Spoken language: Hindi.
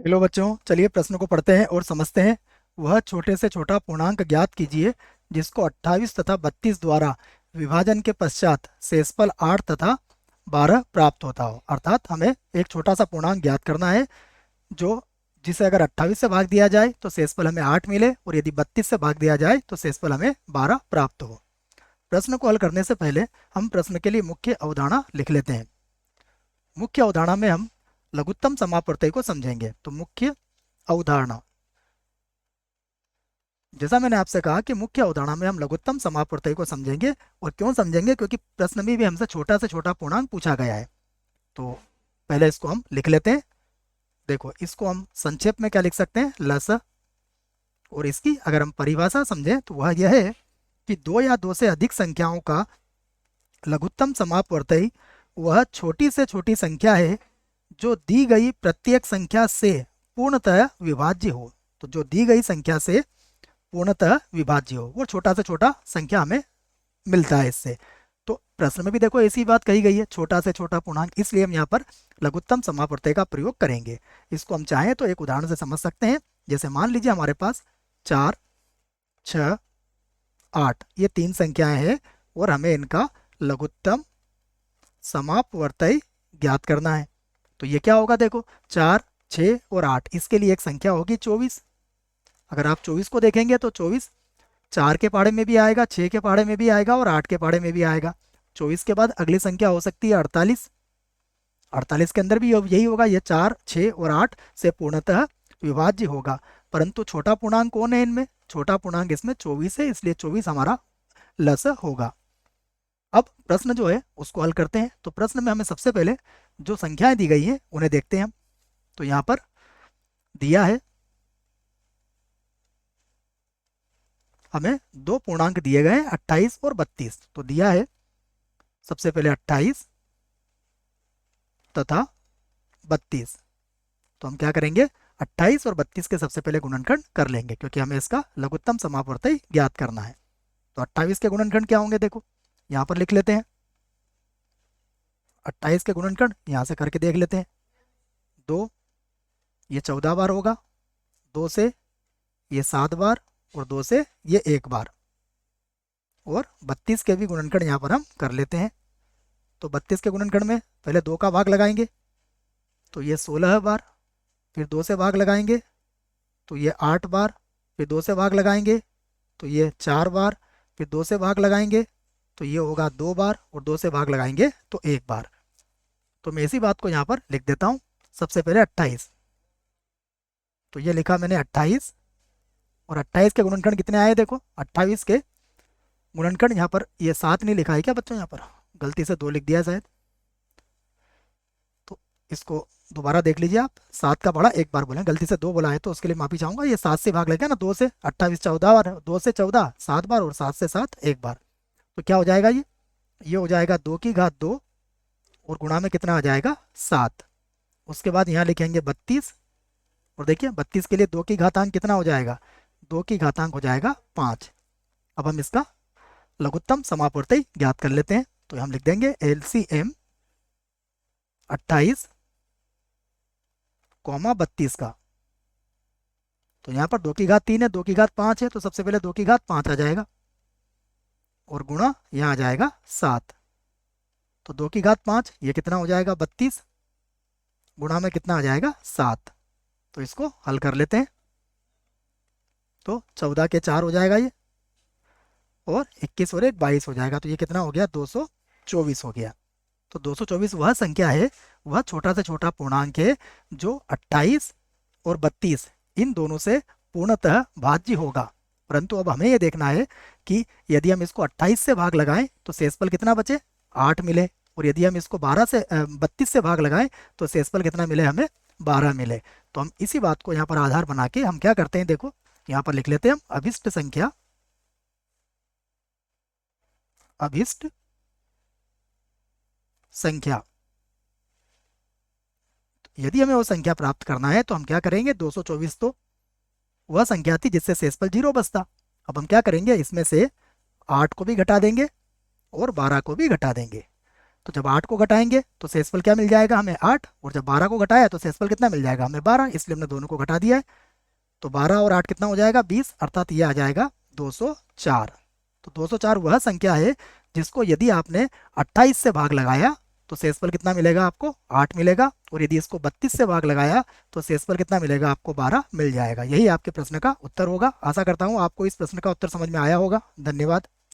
हेलो बच्चों, चलिए प्रश्न को पढ़ते हैं और समझते हैं। वह छोटे से छोटा पूर्णांक ज्ञात कीजिए जिसको 28 तथा 32 द्वारा विभाजन के पश्चात शेषफल 8 तथा 12 प्राप्त होता हो। अर्थात हमें एक छोटा सा पूर्णांक ज्ञात करना है जो जिसे अगर 28 से भाग दिया जाए तो शेषफल हमें 8 मिले, और यदि 32 से भाग दिया जाए तो शेषफल हमें 12 प्राप्त हो। प्रश्न को हल करने से पहले हम प्रश्न के लिए मुख्य अवधारणा लिख लेते हैं। मुख्य अवधारणा में हम लघुत्तम समापवर्तय को समझेंगे। तो मुख्य अवधारणा, जैसा मैंने आपसे कहा कि मुख्य अवधारणा में हम लघुत्तम समापवर्तय को समझेंगे। और क्यों समझेंगे? क्योंकि प्रश्न में भी हमसे छोटा से छोटा पूर्णांक पूछा गया है। तो पहले इसको हम लिख लेते हैं। देखो, इसको हम संक्षेप में क्या लिख सकते हैं? लस। और इसकी अगर हम परिभाषा समझें तो वह यह है कि दो या दो से अधिक संख्याओं का लघुत्तम समापवर्तय वह छोटी से छोटी संख्या है जो दी गई प्रत्येक संख्या से पूर्णतः विभाज्य हो। तो जो दी गई संख्या से पूर्णतः विभाज्य हो, वो छोटा से छोटा संख्या हमें मिलता है इससे। तो प्रश्न में भी देखो ऐसी बात कही गई है, छोटा से छोटा पूर्णांक, इसलिए हम यहाँ पर लघुत्तम समापवर्तय का प्रयोग करेंगे। इसको हम चाहें तो एक उदाहरण से समझ सकते हैं। जैसे मान लीजिए हमारे पास 4, 6, 8 ये तीन संख्याएं हैं और हमें इनका लघुत्तम समापवर्तय ज्ञात करना है। तो ये क्या होगा? देखो, 4, 6 और 8, इसके लिए एक संख्या होगी 24। अगर आप 24 को देखेंगे तो 24 4 के पहाड़े में भी आएगा, 6 के पहाड़े में भी आएगा और 8 के पहाड़े में भी आएगा। 24 के बाद अगली संख्या हो सकती है 48। 48 के अंदर भी यही होगा, ये 4, 6 और 8 से पूर्णतः विभाज्य होगा। परंतु छोटा पूर्णांक कौन है इनमें? छोटा पूर्णांक इसमें 24 है, इसलिए 24 हमारा लस होगा। अब प्रश्न जो है उसको हल करते हैं। तो प्रश्न में हमें सबसे पहले जो संख्याएं दी गई हैं उन्हें देखते हैं हम। तो यहाँ पर दिया है हमें दो पूर्णांक दिए गए हैं 28 और 32। तो दिया है सबसे पहले 28 तथा 32। तो हम क्या करेंगे? 28 और 32 के सबसे पहले गुणनखंड कर लेंगे, क्योंकि हमें इसका लघुत्तम समापवर्तय ज्ञात करना है। तो 28 के गुणनखंड क्या होंगे? देखो, यहाँ पर लिख लेते हैं। 28 के गुणनखंड यहाँ से करके देख लेते हैं। 2, ये 14 बार होगा। 2 से ये 7 बार, और 2 से ये 1 बार। और 32 के भी गुणनखंड यहाँ पर हम कर लेते हैं। तो 32 के गुणनखंड में पहले 2 का भाग लगाएंगे, तो ये 16 बार। फिर 2 से भाग लगाएंगे तो ये 8 बार। फिर 2 से भाग लगाएंगे तो ये 4 बार। फिर 2 से भाग लगाएंगे तो ये होगा 2 बार, और 2 से भाग लगाएंगे तो 1 बार। तो मैं इसी बात को यहाँ पर लिख देता हूँ। सबसे पहले 28, तो ये लिखा मैंने 28। और 28 के गुणनखंड कितने आए? देखो, 28 के गुणनखंड यहाँ पर ये 7 नहीं लिखा है क्या बच्चों? यहाँ पर गलती से 2 लिख दिया है शायद। तो इसको दोबारा देख लीजिए आप। 7 का पढ़ा 1 बार बोले, गलती से 2 बोला है तो उसके लिए माफी चाहूंगा। ये 7 से भाग लगेगा ना, 2 से 28 14 बार, 2 से 14 7 बार, और 7 से 7 1 बार। तो क्या हो जाएगा? ये हो जाएगा 2 की घात 2, और गुणा में कितना आ जाएगा? 7। उसके बाद यहाँ लिखेंगे 32। और देखिए 32 के लिए 2 की घातांक कितना हो जाएगा? 2 की घातांक हो जाएगा 5। अब हम इसका लघुत्तम समापवर्तय ज्ञात कर लेते हैं। तो हम लिख देंगे LCM 28 कॉमा 32 का। तो यहाँ पर 2 की घात 3 है, 2 की घात 5 है, तो सबसे पहले 2 की घात 5 आ जाएगा, और गुणा यहाँ आ जाएगा 7। तो 2 की घात 5 ये कितना हो जाएगा? 32, गुणा में कितना आ जाएगा? 7। तो इसको हल कर लेते हैं। तो 14 के 4 हो जाएगा ये, और 21 और 1 22 हो जाएगा। तो ये कितना हो गया? 224 हो गया। तो 224 वह संख्या है, वह छोटा से छोटा पूर्णांक है जो 28 और 32 इन दोनों से पूर्णतः भाज्य होगा। परंतु अब हमें यह देखना है कि यदि हम इसको 28 से भाग लगाएं तो शेषफल कितना बचे? 8 मिले। और यदि हम इसको 32 से भाग लगाएं तो शेषफल कितना मिले? हमें 12 मिले। तो हम इसी बात को यहाँ पर आधार बना के हम क्या करते हैं? देखो, यहाँ पर लिख लेते हैं हम अभिष्ट संख्या। अभिष्ट संख्या, यदि हमें वो संख्या प्राप्त करना है तो हम क्या करेंगे? 224 तो वह संख्या थी जिससे शेषफल 0 बचता। अब हम क्या करेंगे? इसमें से 8 को भी घटा देंगे और 12 को भी घटा देंगे। तो जब 8 को घटाएंगे तो शेषफल क्या मिल जाएगा हमें 8, और जब 12 को घटाया तो शेषफल कितना मिल जाएगा हमें 12, इसलिए हमने दोनों को घटा दिया है। तो 12 और 8 कितना हो जाएगा 20, अर्थात ये आ जाएगा 204। तो 204 वह संख्या है जिसको यदि आपने 28 से भाग लगाया तो शेषफल कितना मिलेगा आपको 8 मिलेगा, और यदि इसको 32 से भाग लगाया तो शेषफल कितना मिलेगा आपको 12 मिल जाएगा। यही आपके प्रश्न का उत्तर होगा। आशा करता हूँ आपको इस प्रश्न का उत्तर समझ में आया होगा। धन्यवाद।